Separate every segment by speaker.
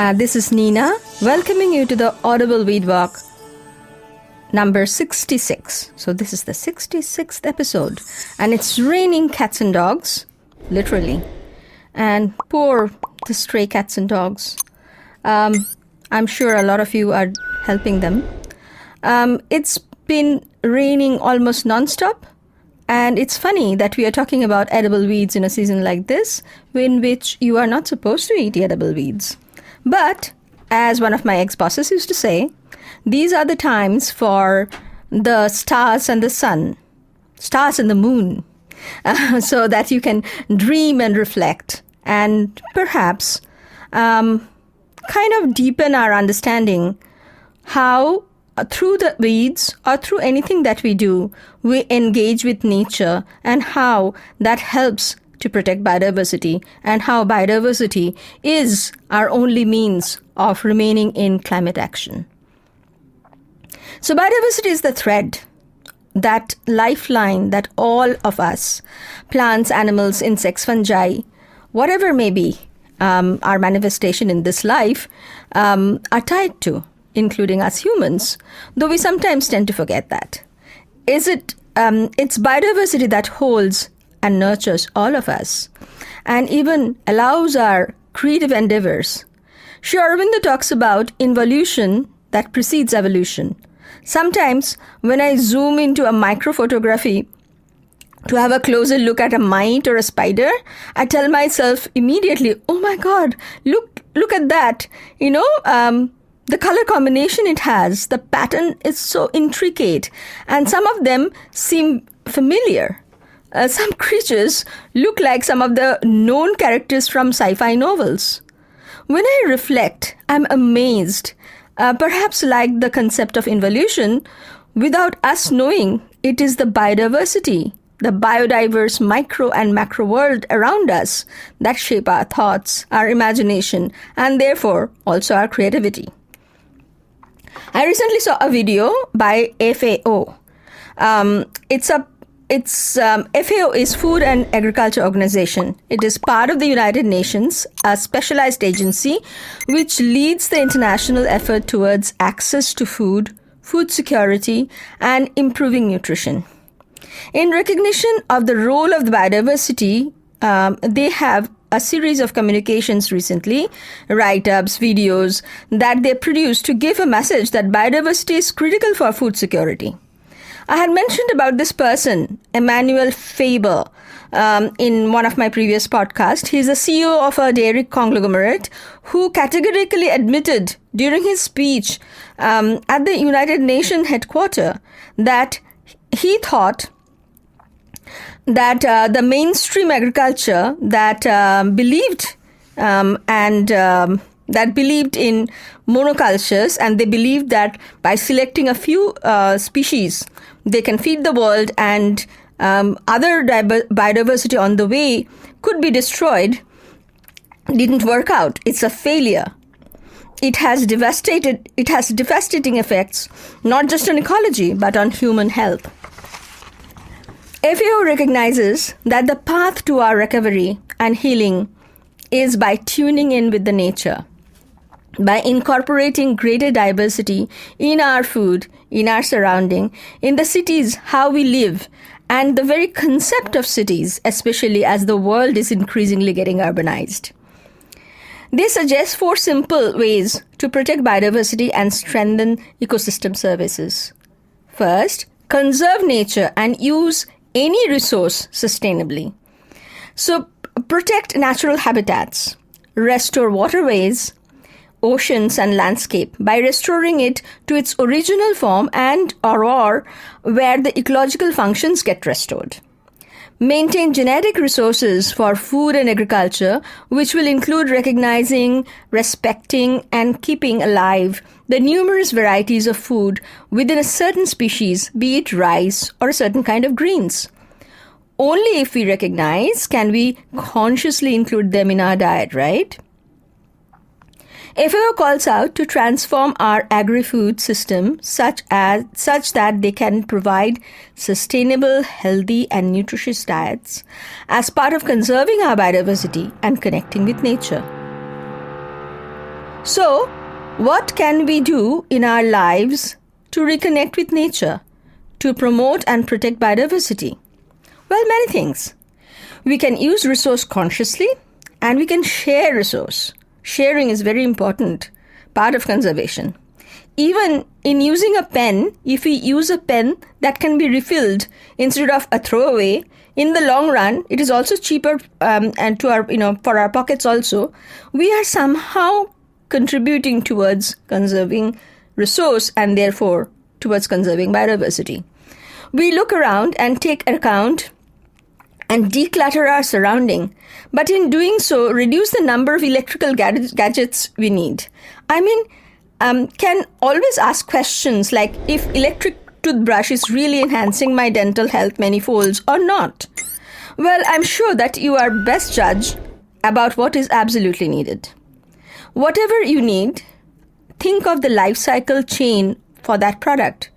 Speaker 1: This is Nina, welcoming you to the Audible Weed Walk number 66. So this is the 66th episode, and it's raining cats and dogs, literally. And poor the stray cats and dogs. I'm sure a lot of you are helping them. It's been raining almost non-stop, and it's funny that we are talking about edible weeds in a season like this, in which you are not supposed to eat edible weeds. But, as one of my ex-bosses used to say, these are the times for the stars and the sun, stars and the moon, so that you can dream and reflect and perhaps kind of deepen our understanding how through the weeds or through anything that we do, we engage with nature and how that helps to protect biodiversity and how biodiversity is our only means of remaining in climate action. So biodiversity is the thread, that lifeline that all of us, plants, animals, insects, fungi, whatever may be our manifestation in this life, are tied to, including us humans, though we sometimes tend to forget that. It's biodiversity that holds and nurtures all of us, and even allows our creative endeavors. Sri Aurobindo talks about involution that precedes evolution. Sometimes when I zoom into a microphotography to have a closer look at a mite or a spider, I tell myself immediately, oh my God, look at that. The color combination it has, the pattern is so intricate, and some of them seem familiar. Some creatures look like some of the known characters from sci-fi novels. When I reflect, I'm amazed, perhaps like the concept of involution, without us knowing it is the biodiversity, the biodiverse micro and macro world around us that shape our thoughts, our imagination, and therefore also our creativity. I recently saw a video by FAO. FAO is Food and Agriculture Organization. It is part of the United Nations, a specialized agency which leads the international effort towards access to food, food security, and improving nutrition. In recognition of the role of the biodiversity, they have a series of communications recently, write-ups, videos that they produced to give a message that biodiversity is critical for food security. I had mentioned about this person, Emmanuel Faber, in one of my previous podcasts. He's a CEO of a dairy conglomerate who categorically admitted during his speech at the United Nations headquarters that he thought that the mainstream agriculture that believed in monocultures, and they believed that by selecting a few species, they can feed the world and other biodiversity on the way could be destroyed, didn't work out. It's a failure. It has devastating effects, not just on ecology, but on human health. FAO recognizes that the path to our recovery and healing is by tuning in with the nature, by incorporating greater diversity in our food, in our surrounding, in the cities, how we live, and the very concept of cities, especially as the world is increasingly getting urbanized. They suggest 4 simple ways to protect biodiversity and strengthen ecosystem services. First, conserve nature and use any resource sustainably. So, protect natural habitats, restore waterways, oceans and landscape by restoring it to its original form and or where the ecological functions get restored. Maintain genetic resources for food and agriculture, which will include recognizing, respecting, and keeping alive the numerous varieties of food within a certain species, be it rice or a certain kind of greens. Only if we recognize can we consciously include them in our diet, right? FAO calls out to transform our agri-food system such that they can provide sustainable, healthy, and nutritious diets as part of conserving our biodiversity and connecting with nature. So, what can we do in our lives to reconnect with nature, to promote and protect biodiversity? Well, many things. We can use resource consciously and we can share resource. Sharing is very important part of conservation. Even in using a pen, if we use a pen that can be refilled instead of a throwaway, in the long run, it is also cheaper and to our, for our pockets also. We are somehow contributing towards conserving resource and therefore towards conserving biodiversity. We look around and take account and declutter our surrounding, but in doing so, reduce the number of electrical gadgets we need. I mean, can always ask questions like if electric toothbrush is really enhancing my dental health many folds or not. Well, I'm sure that you are best judge about what is absolutely needed. Whatever you need, think of the life cycle chain for that product.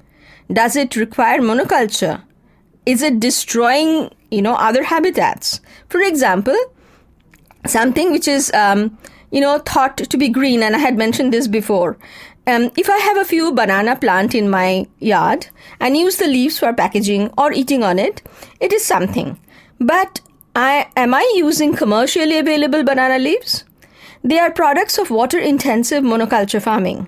Speaker 1: Does it require monoculture? Is it destroying, other habitats? For example, something which is, thought to be green, and I had mentioned this before. If I have a few banana plant in my yard and use the leaves for packaging or eating on it, it is something. But am I using commercially available banana leaves? They are products of water-intensive monoculture farming.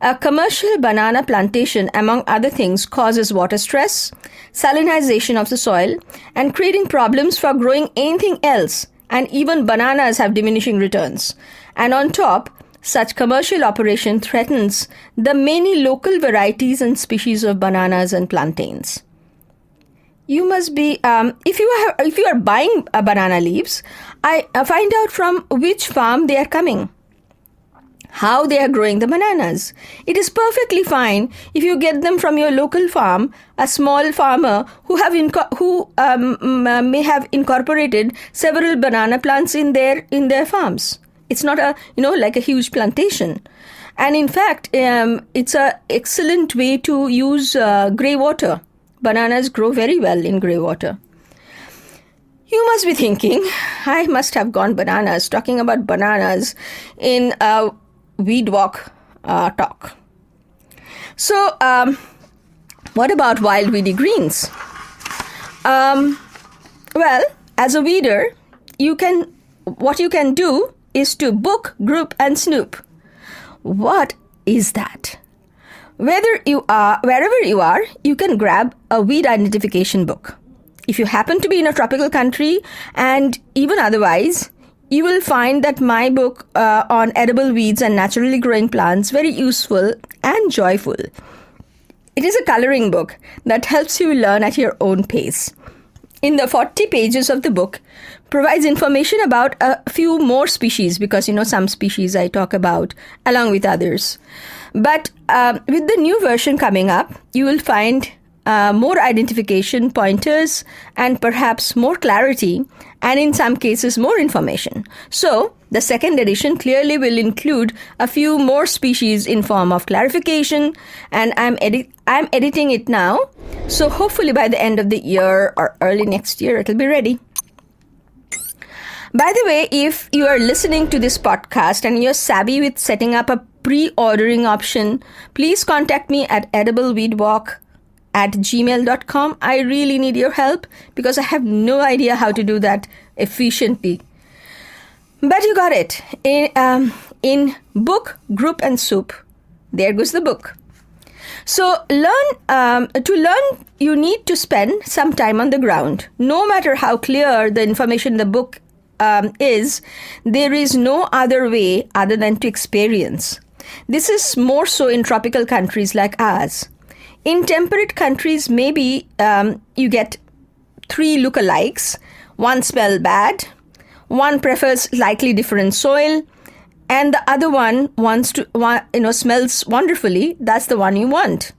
Speaker 1: A commercial banana plantation, among other things, causes water stress, salinization of the soil, and creating problems for growing anything else. And even bananas have diminishing returns. And on top, such commercial operation threatens the many local varieties and species of bananas and plantains. You must be, if you are buying banana leaves, find out from which farm they are coming, how they are growing the bananas. It is perfectly fine if you get them from your local farm, a small farmer who may have incorporated several banana plants in their farms. It's not like a huge plantation. And in fact, it's an excellent way to use grey water. Bananas grow very well in grey water. You must be thinking, I must have gone bananas, talking about bananas in a weed walk talk. So, what about wild weedy greens? Well, as a weeder, what you can do is to book, group, and snoop. What is that? Wherever you are, you can grab a weed identification book. If you happen to be in a tropical country and even otherwise, you will find that my book on edible weeds and naturally growing plants very useful and joyful. It is a coloring book that helps you learn at your own pace. In the 40 pages of the book, provides information about a few more species because, some species I talk about along with others. But with the new version coming up, you will find more identification pointers and perhaps more clarity and in some cases more information. So the second edition clearly will include a few more species in form of clarification, and I'm editing it now. So hopefully by the end of the year or early next year, it'll be ready. By the way, if you are listening to this podcast and you're savvy with setting up a pre-ordering option, please contact me at edibleweedwalk@gmail.com. I really need your help because I have no idea how to do that efficiently. But you got it. In book, group, and soup. There goes the book. So to learn, you need to spend some time on the ground. No matter how clear the information in the book is, there is no other way other than to experience. This is more so in tropical countries like ours. In temperate countries, maybe you get 3 lookalikes. One smells bad, one prefers slightly different soil, and the other one smells wonderfully. That's the one you want.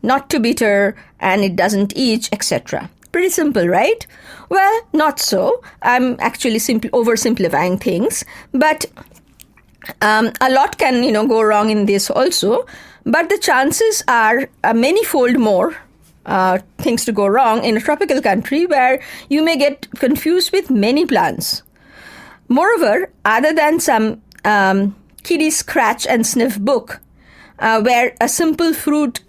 Speaker 1: Not too bitter, and it doesn't itch, etc. Pretty simple, right? Well, not so. I'm actually oversimplifying things, but a lot can go wrong in this also. But the chances are many-fold more things to go wrong in a tropical country where you may get confused with many plants. Moreover, other than some kiddie scratch and sniff book, where a simple fruit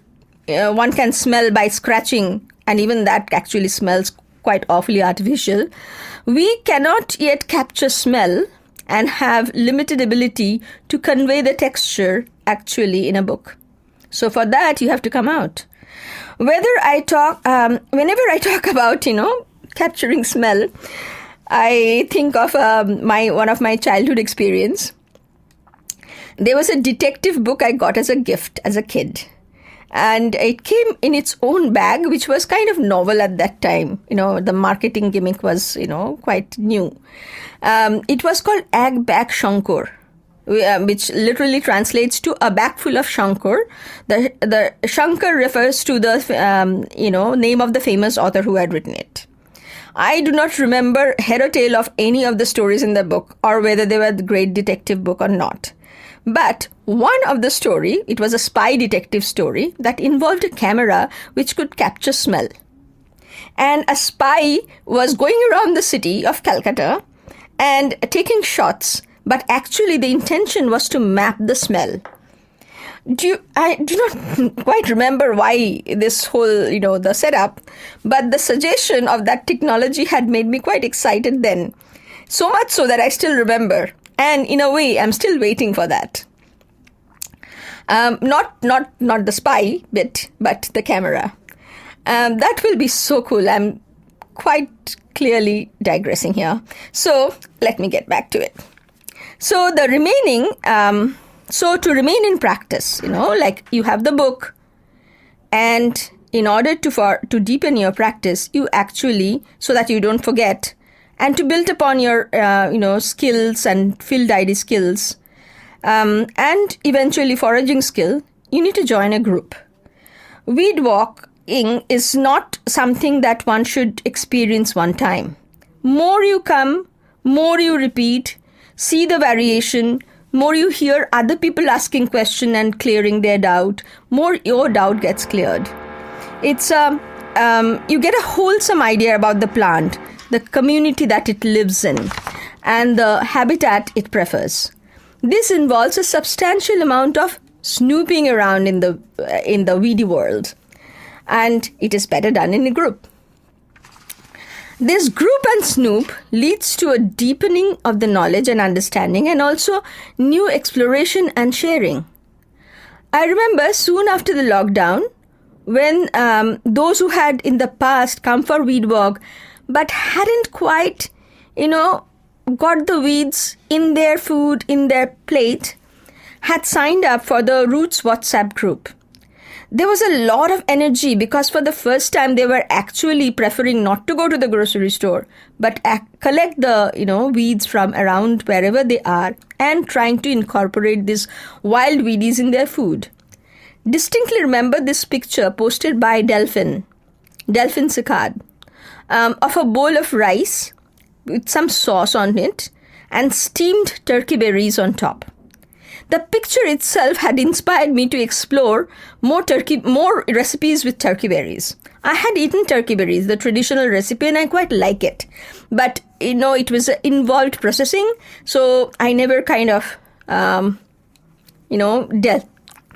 Speaker 1: one can smell by scratching, and even that actually smells quite awfully artificial, we cannot yet capture smell and have limited ability to convey the texture actually in a book. So for that, you have to come out. Whenever I talk about, capturing smell, I think of one of my childhood experience. There was a detective book I got as a gift as a kid. And it came in its own bag, which was kind of novel at that time. The marketing gimmick was, quite new. It was called Ag Bag Shankar, which literally translates to a bag full of Shankar. The Shankar refers to the, name of the famous author who had written it. I do not remember head or tail of any of the stories in the book, or whether they were the great detective book or not. But one of the story, it was a spy detective story that involved a camera which could capture smell. And a spy was going around the city of Calcutta and taking shots, but actually the intention was to map the smell. I do not quite remember why this whole, the setup, but the suggestion of that technology had made me quite excited then. So much so that I still remember. And in a way, I'm still waiting for that. Not the spy bit, but the camera. That will be so cool. I'm quite clearly digressing here. So let me get back to it. So the remaining, to remain in practice, like you have the book, and in order to deepen your practice, you actually, so that you don't forget, and to build upon your, skills and field ID skills, and eventually foraging skill, you need to join a group. Weed walking is not something that one should experience one time. More you come, more you repeat, see the variation, more you hear other people asking questions and clearing their doubt, more your doubt gets cleared. It's you get a wholesome idea about the plant, the community that it lives in, and the habitat it prefers. This involves a substantial amount of snooping around in the weedy world, and it is better done in a group. This group and snoop leads to a deepening of the knowledge and understanding, and also new exploration and sharing. I remember soon after the lockdown, when those who had in the past come for weed walk but hadn't quite, got the weeds in their food, in their plate, had signed up for the Roots WhatsApp group. There was a lot of energy because for the first time they were actually preferring not to go to the grocery store, but collect the, weeds from around wherever they are and trying to incorporate these wild weedies in their food. Distinctly remember this picture posted by Delphin Sicard, of a bowl of rice with some sauce on it and steamed turkey berries on top. The picture itself had inspired me to explore more recipes with turkey berries. I had eaten turkey berries, the traditional recipe, and I quite like it. But, it was involved processing, so I never kind of,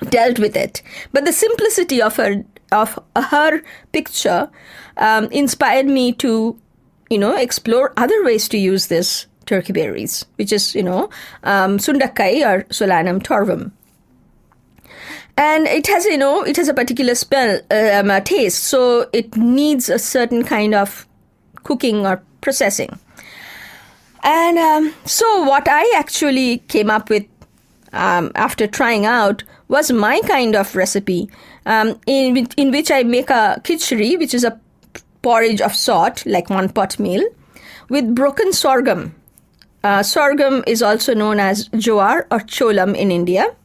Speaker 1: dealt with it. But the simplicity of her picture inspired me to, explore other ways to use this turkey berries, which is, Sundakkai or Solanum torvum. And it has a particular taste, so it needs a certain kind of cooking or processing. And so what I actually came up with after trying out was my kind of recipe, in which I make a khichdi, which is a porridge of sort, like one pot meal, with broken sorghum. Sorghum is also known as jowar or cholam in India.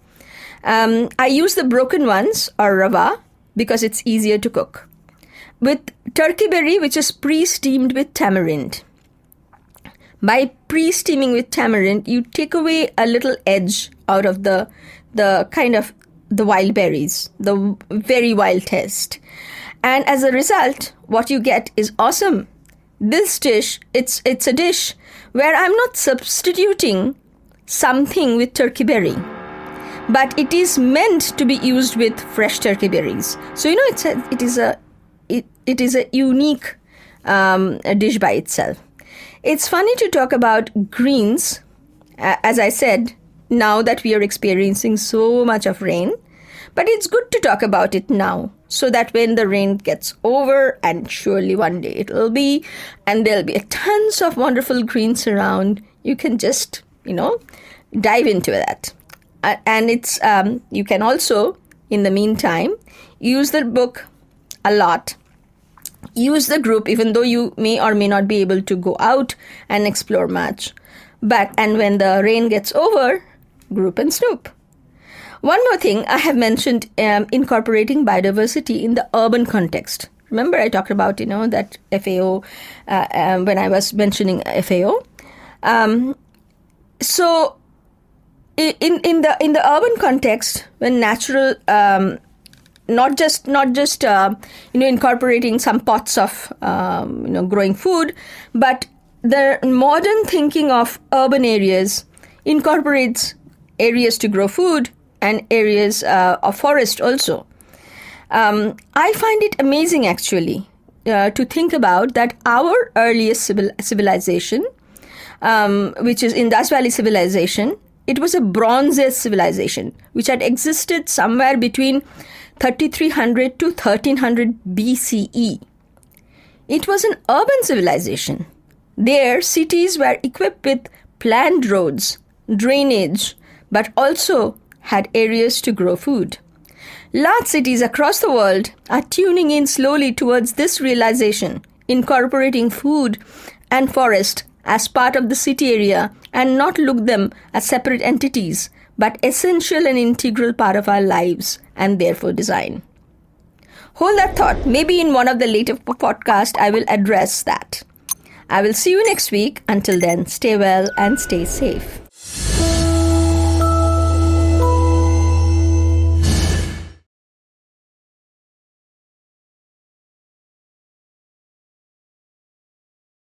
Speaker 1: I use the broken ones, or rava, because it's easier to cook. With turkey berry, which is pre-steamed with tamarind. By pre-steaming with tamarind, you take away a little edge out of the kind of the wild berries, the very wild taste. And as a result, what you get is awesome. This dish, it's a dish where I'm not substituting something with turkey berry, but it is meant to be used with fresh turkey berries. So it is a unique a dish by itself. It's funny to talk about greens, as I said, now that we are experiencing so much of rain. But it's good to talk about it now, so that when the rain gets over, and surely one day it will be, and there'll be tons of wonderful greens around, you can just, dive into that. And it's you can also, in the meantime, use the book a lot. Use the group, even though you may or may not be able to go out and explore much. And when the rain gets over, group and snoop. One more thing, I have mentioned incorporating biodiversity in the urban context. Remember, I talked about, that FAO, when I was mentioning FAO. So in the urban context, when natural, not just incorporating some pots of growing food, but the modern thinking of urban areas incorporates areas to grow food and areas of forest also. I find it amazing, actually, to think about that our earliest civilization, which is Indus Valley civilization, it was a Bronze Age civilization, which had existed somewhere between 3300 to 1300 BCE. It was an urban civilization. There, cities were equipped with planned roads, drainage, but also had areas to grow food. Large cities across the world are tuning in slowly towards this realization, incorporating food and forest as part of the city area and not look them as separate entities, but essential and integral part of our lives and therefore design. Hold that thought. Maybe in one of the later podcasts, I will address that. I will see you next week. Until then, stay well and stay safe.